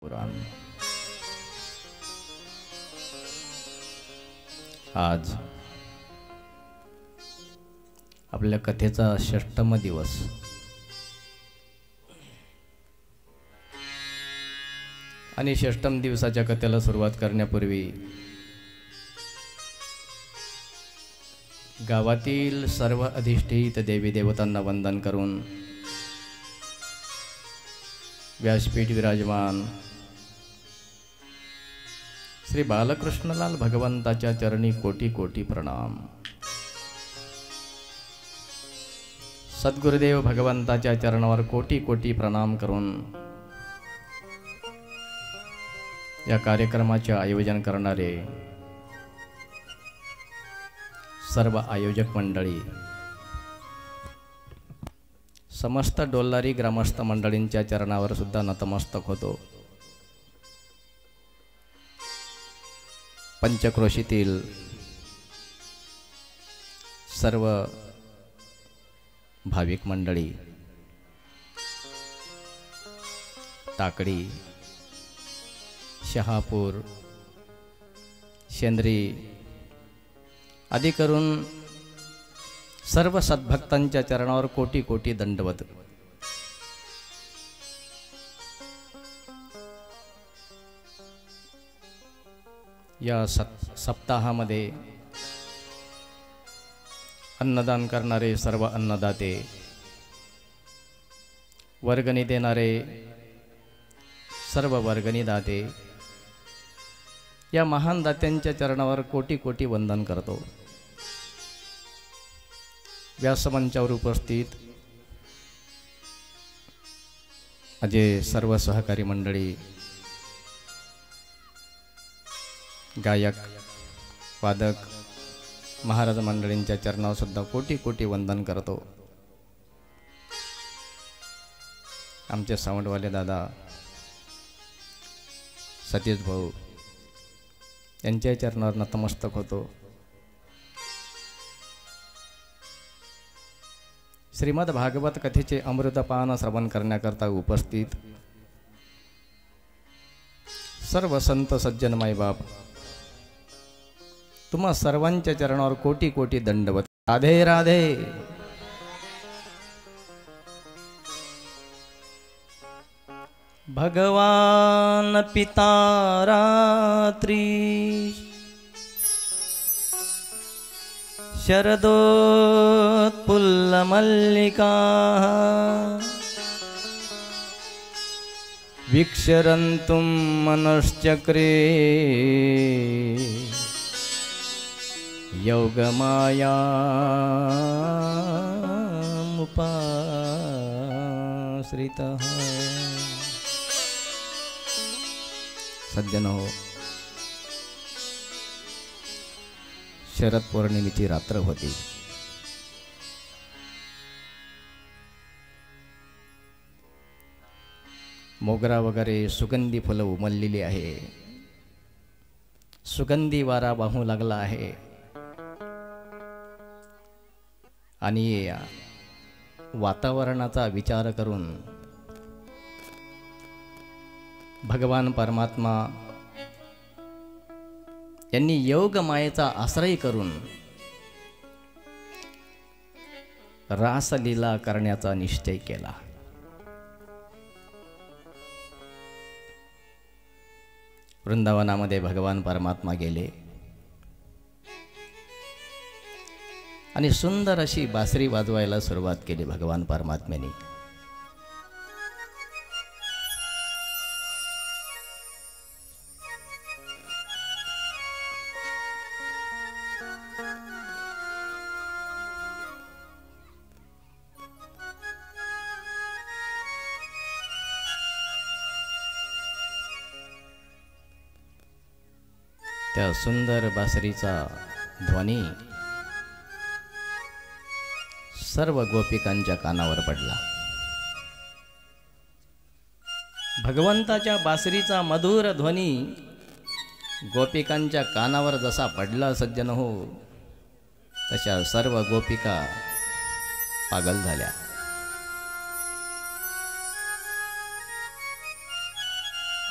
पुराण। आज आपल्या कथेचा षष्टम दिवस। आणि षष्टम दिवसाच्या कथेला सुरुवात करण्यापूर्वी गावातील सर्व अधिष्ठित देवी देवतांना वंदन करून व्यासपीठ विराजमान श्री बालकृष्णलाल भगवंताच्या चरणी कोटी कोटी प्रणाम। सद्गुरुदेव भगवंताच्या चरणावर कोटी कोटी प्रणाम करून या कार्यक्रमाचे आयोजन करणारे सर्व आयोजक मंडळी, समस्त डोल्लारी ग्रामस्थ मंडळींच्या चरणावर सुद्धा नतमस्तक होतो। पंचक्रोशीतील सर्व भाविक मंडळी, टाकडी, शहापूर, शेंद्री आदी करून सर्व सद्भक्तांच्या चरणावर कोटी कोटी दंडवत। या सप्ताहामध्ये अन्नदान करणारे सर्व अन्नदाते, वर्गणी देणारे सर्व वर्गणी दाते, या महान दात्यांच्या चरणावर कोटी कोटी वंदन करतो। व्यासमंचावर उपस्थित माझे सर्व सहकारी मंडळी, गायक, वादक, महाराज मंडळींच्या चरणावर सुद्धा कोटी कोटी वंदन करतो। आमचे साऊंडवाले दादा सतीश भाऊ यांच्या चरणावर नतमस्तक होतो। श्रीमद भागवत कथेचे अमृतपान श्रवण करण्याकरता उपस्थित सर्व संत सज्जन माईबाप, तुम्हा सर्वांच्या चरणावर कोटी कोटी दंडवत। राधे राधे। भगवान पिता रात्रि शरदोत्पुल्लमल्लिका वीक्षरन्तुं मनश्चक्रे योगमायामुपाश्रितः। सज्जन हो, शरद पौर्णिमेची रात्र होती। मोगरा वगैरे सुगंधी फुलं उमललेली आहे, सुगंधी वारा वाहू लागला आहे। आणि या वातावरणाचा विचार करून भगवान परमात्मा यांनी योग मायेचा आश्रय करून रासलीला करण्याचा निश्चय केला। वृंदावनामध्ये भगवान परमात्मा गेले आणि सुंदर अशी बासरी वाजवायला सुरुवात केली भगवान परमात्म्याने। त्या सुंदर बासरीचा ध्वनी सर्व गोपिकांच्या कानावर पडला। भगवंताच्या बासरीचा मधुर ध्वनी गोपिकांच्या कानावर जसा पडला सज्जन हो, तशा सर्व गोपिका पागल झाल्या।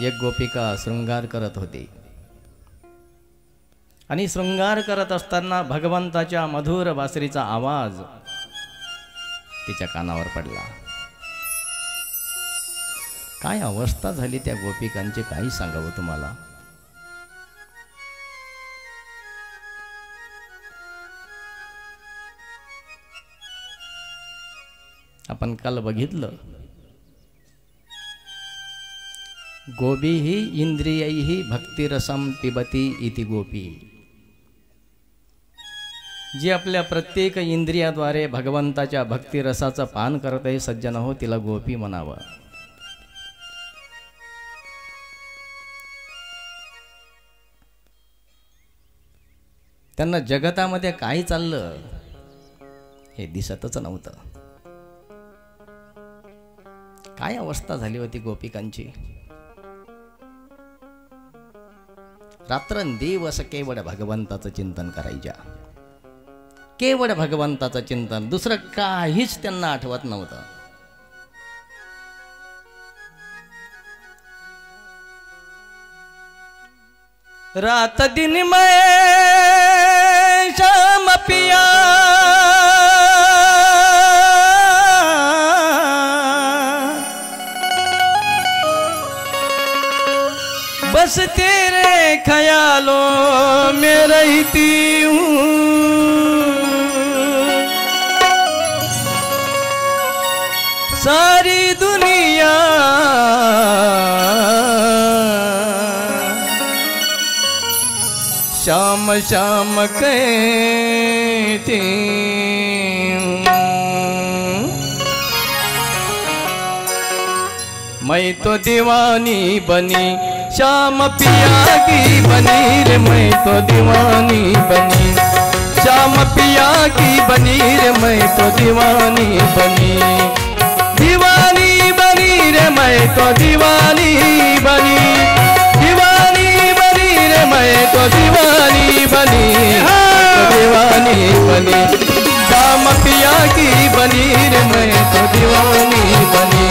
एक गोपिका शृंगार करत होती आणि शृंगार करत असताना भगवंताच्या मधुर बासरीचा आवाज तिच्या कानावर पडला. काय अवस्था झाली त्या गोपिकांची, काही सांगावं तुम्हाला. आपण काल बघितलं, गोपीही इंद्रियैहि भक्तिरसम पिबती इति गोपी. जी आपल्या प्रत्येक इंद्रियाद्वारे भगवंताच्या भक्तिरसाचं पान करत आहे सज्जन हो, तिला गोपी म्हणावं. त्यांना जगतामध्ये काय चाललं हे दिसतच नव्हतं. काय अवस्था झाली होती गोपिकांची. रात्रंदिवस केवळ भगवंताचं चिंतन करायच्या, केवळ भगवंताचं चिंतन, दुसरं काहीच त्यांना आठवत नव्हतं. रात दिन मैं शाम पिया बस तेरे ख्यालों में रहती हूँ, सारी दुनिया शाम शाम कहती हूँ. मैं तो दीवानी बनी श्याम पिया की बनी रे, मैं तो दीवानी बनी श्याम पिया की बनी रे, मैं तो दीवानी बनी, दीवानी बनी रे, मैं तो दीवानी बनी, दीवानी बनी रे, मैं तो दीवानी बनी, दीवानी बनी श्याम पिया की बनी रे, मैं तो दीवानी बनी,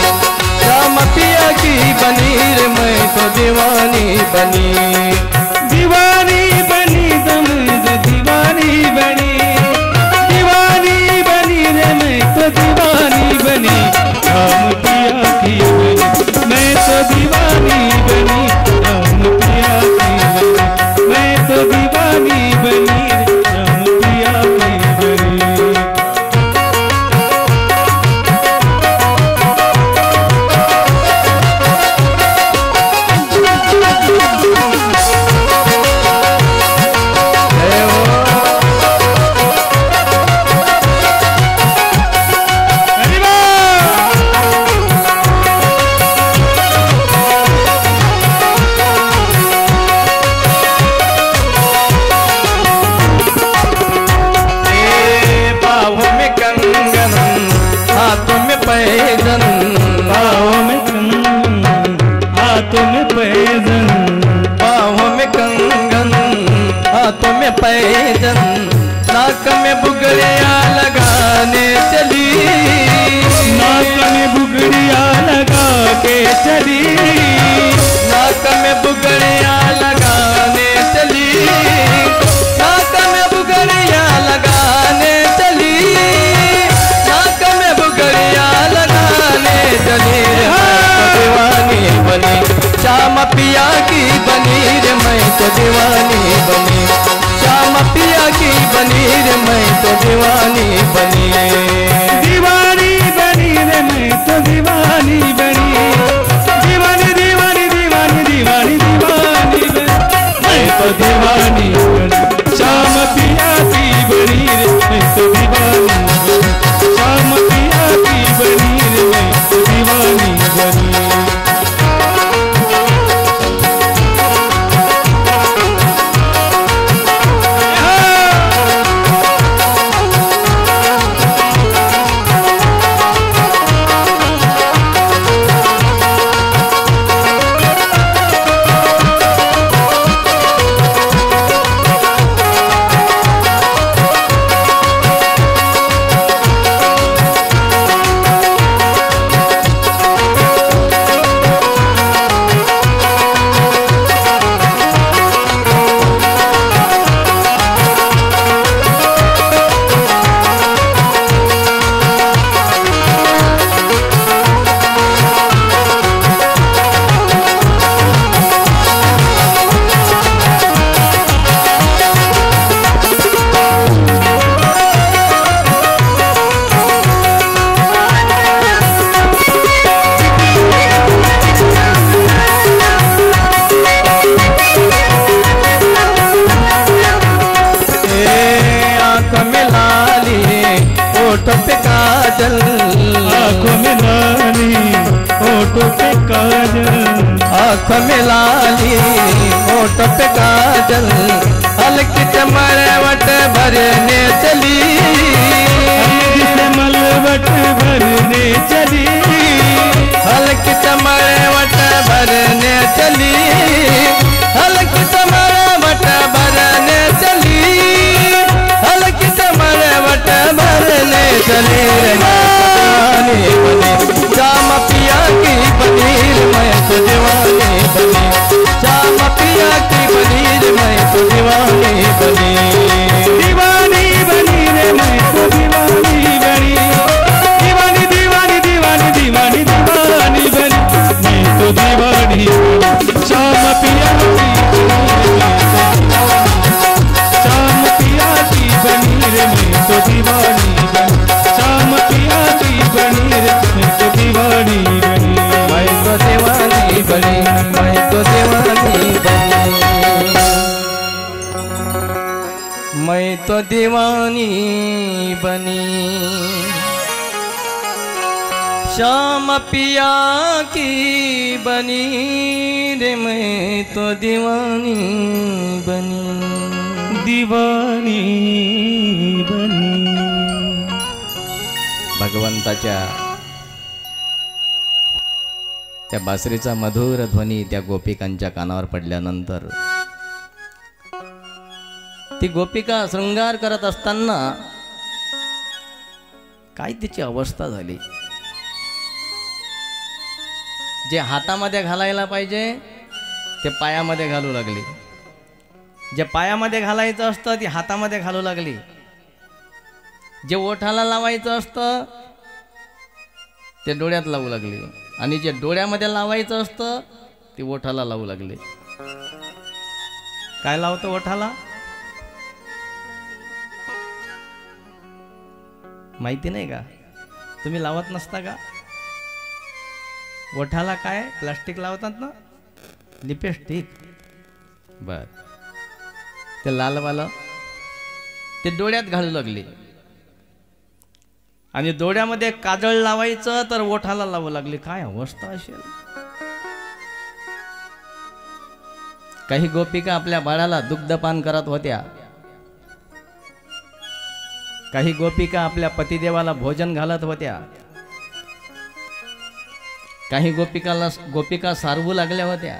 श्याम पिया की बनी रे, मैं तो दीवानी बनी, दीवानी बनी तुम दीवानी बनी, दीवानी बनी रे, मैं तो दीवानी बनी, श्याम पिया की बनी, मैं तो दीवानी बनी, श्याम पिया की बनी, मैं तो दीवानी बनी, श्याम पिया की बनी. पैजन नाक में बुगड़िया लगाने चली, नाक में बुगड़िया लगा के चली, नाक में बुगड़िया लगाने चली, नाक में बुगड़िया लगाने चली, नाक में बुगड़िया लगाने चली, दीवानी बनी श्याम पिया की बनी रे, मैं तो दीवानी बनी, श्याम पिया की बनी रे, मैं तो दीवानी बनी, दीवानी बनी रे, मैं तो दीवानी बनी, दीवानी दीवानी दीवानी दीवानी दीवानी बनी, मैं तो दीवानी बनी, श्याम पिया की बनी रे, मैं तो दीवानी बनी, श्याम पिया की बनी रे, मैं तो दीवानी बनी. होठ पे काजल, आँखों में लाली होठों पे काजल, आँखों में लाली होठ पे काजल, हल्की चमरवट भरने चली, हल्की चमरवट भरने चली, हल्की चमरवट भरने चली, हल्की चमरवट भरने चली, हल्की चमरवट भरने चली। दीवानी बनी श्याम पिया की पनीर, मैं तो दीवानी बनी श्याम पिया की पनीर, मैं तो दीवानी बनी। दीवानी बनी रे मैं तो दीवानी बनी, दीवानी दीवानी दीवानी दीवानी दीवानी बनी, मैं तो दीवानी बनी श्याम पिया की श्याम पिया की बनी रे मैं तो दीवानी बनी, श्याम पिया की बनी रे मैं तो दीवानी बनी, मैं तो दीवानी बनी, मैं तो दीवानी बनी, मैं तो दीवानी बनी श्याम पिया की बनी रे, मैं तो दीवानी बनी, दीवानी बनी। भगवंताच्या त्या बासरीचा मधुर ध्वनी त्या गोपिकांच्या कानावर पडल्यानंतर ती गोपिका शृंगार करत असताना काय तिची अवस्था झाली। जे हातामध्ये घालायला पाहिजे ते पायामध्ये घालू लागली, जे पायामध्ये घालायचं असतं ती हातामध्ये घालू लागली, जे ओठाला लावायचं असतं ते डोळ्यात लावू लागली, आणि जे डोळ्यामध्ये लावायचं असतं ते ओठाला लावू लागले। काय लावतं ओठाला माहिती नाही का? तुम्ही लावत नसता का? ओठाला काय प्लास्टिक लावतात ना, लिपस्टिक, बर ते लालवालं ते डोळ्यात घालू लागली, आणि डोळ्यामध्ये काजळ लावायचं तर ओठाला लावू लागली। काय अवस्था असेल। काही गोपिका आपल्या बाळाला दुग्धपान करत होत्या, काही गोपिका आपल्या पतिदेवाला भोजन घालत होत्या, काही गोपिका सारवू लागल्या होत्या,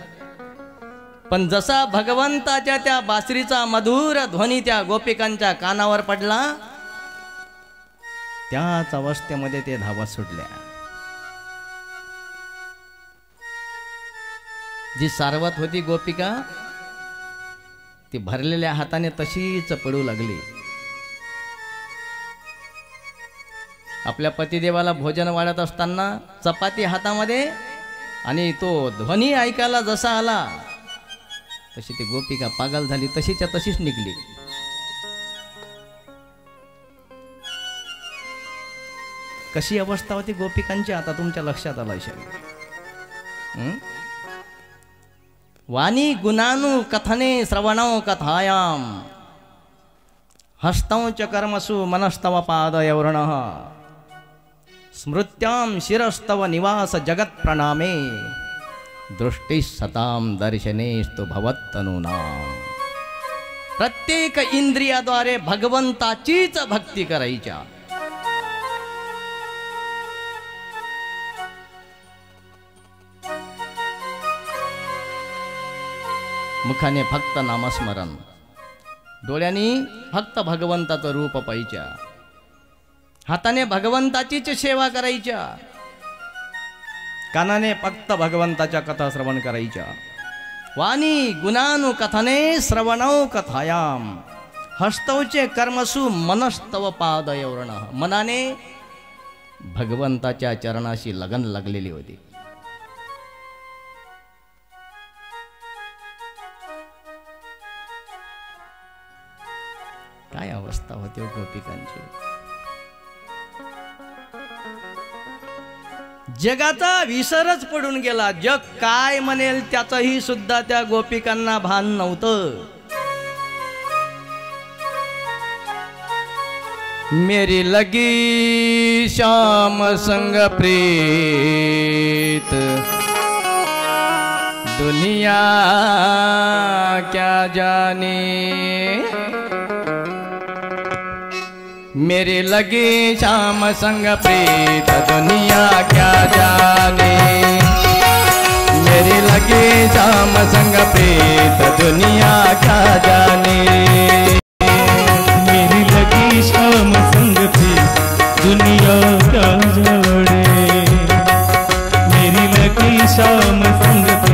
पण जसा भगवंताच्या त्या बासरीचा मधुर ध्वनी त्या गोपिकांच्या कानावर पडला त्याच अवस्थेमध्ये ते धावत सुटल्या। जी सारवत होती गोपिका ती भरलेल्या हाताने तशीच पडू लागली। आपल्या पतिदेवाला भोजन वाढत असताना चपाती हातामध्ये, आणि तो ध्वनी ऐकायला जसा आला तशी ती गोपिका पागल झाली, तशीच्या तशीच निघली। कशी अवस्था होती गोपिकांची आता तुमच्या लक्षात आलं असेल। वाणी गुणानु कथने श्रवणौ कथायाम, हस्तौ च कर्मसु मनस्तव पादयोर्णः, स्मृत्याम शिरस्तव निवास जगत प्रणामे, दृष्टि सताम दर्शनेस्तु भवत्तनूनाम। प्रत्येक इंद्रियाद्वारे भगवंताचीच भक्ती करायच्या। मुखाने फक्त नामस्मरण, डोळ्यांनी फक्त भगवंताचं रूप पाहिच्या, हाताने भगवंताचीच सेवा करायच्या, कानाने फक्त भगवंताच्या कथा श्रवण करायच्या। वाणी गुणानु कथने श्रवणौ कथायाम, हस्तौचे कर्मसु मनस्तव पादयोर्णः, मनाने भगवंताच्या चरणाशी लगन लागलेली होती। काय अवस्था होती गोपिकांची। जगाचा विसरच पडून गेला, जग काय म्हणेल त्याचंही सुद्धा त्या गोपिकांना भान नव्हतं। मेरी लगी शाम संग प्रीत, दुनिया क्या जाने। मेरी लगी शाम संग प्रीत, दुनिया क्या जाने। मेरी लगी शाम संग प्रीत, दुनिया क्या जाने। मेरी लगी शाम संग प्रीत, दुनिया क्या जाने। मेरी लगी शाम संग प्रीत,